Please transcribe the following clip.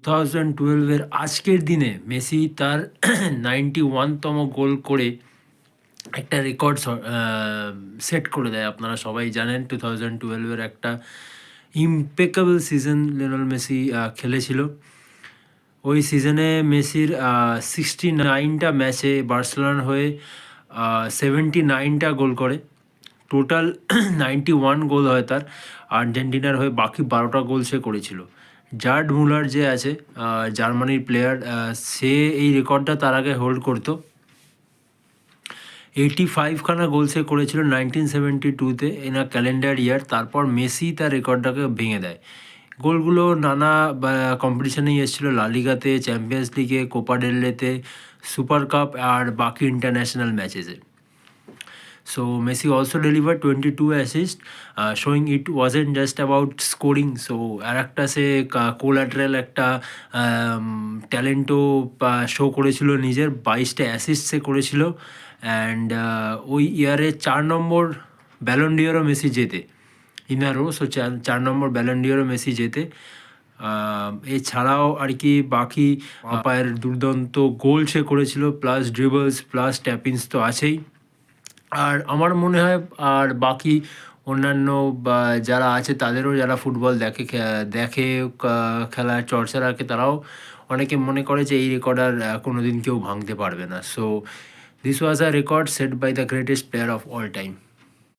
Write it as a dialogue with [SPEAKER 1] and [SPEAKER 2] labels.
[SPEAKER 1] 2012-এর আজকের দিনে মেসি তার 91তম গোল করে একটা রেকর্ড সেট করে দেয়। আপনারা সবাই জানেন 2012-এর একটা ইম্পেকেবল সিজন লিওনেল মেসি খেলেছিল। ওই সিজনে মেসির 69টা ম্যাচে বার্সেলোনার হয়ে 79টা গোল করে। টোটাল 91 গোল হয় তার। আর্জেন্টিনার হয়ে বাকি 12টা গোল সে করেছিল। জার্ড মুলার যে আছে জার্মানির প্লেয়ার, সে এই রেকর্ডটা তার আগে হোল্ড করতো। 85খানা গোল সে করেছিল 1972-তে ইন আ ক্যালেন্ডার ইয়ার। তারপর মেসি তার রেকর্ডটাকে ভেঙে দেয়। গোলগুলো নানা কম্পিটিশনেই এসেছিলো, লা লিগাতে, চ্যাম্পিয়ন্স লিগে, কোপা ডেল রেতে, সুপার কাপ আর বাকি international ম্যাচেসে। So Messi also delivered 22 assists, showing it wasn't just about scoring. So আর একটা সে কোলাটারাল একটা ট্যালেন্টও শো করেছিল নিজের। 22টা অ্যাসিস্ট সে করেছিল। অ্যান্ড ওই ইয়ারে 4 নম্বর ব্যালন ডিওরও মেসি জেতে ইনারও। সো 4 নম্বর ব্যালন ডিওরও মেসি জেতে। এছাড়াও আর কি বাকি পায়ের দুর্দান্ত গোল সে করেছিল, প্লাস ড্রিবলস প্লাস ট্যাপিংস তো আছেই। আর আমার মনে হয় আর বাকি অন্যান্য বা যারা আছে তাদেরও, যারা ফুটবল দেখে খেলার চর্চা রাখে, তারাও অনেকে মনে করে যে এই রেকর্ড আর কোনো দিন কেউ ভাঙতে পারবে না। So this was a record set by the greatest player of all time.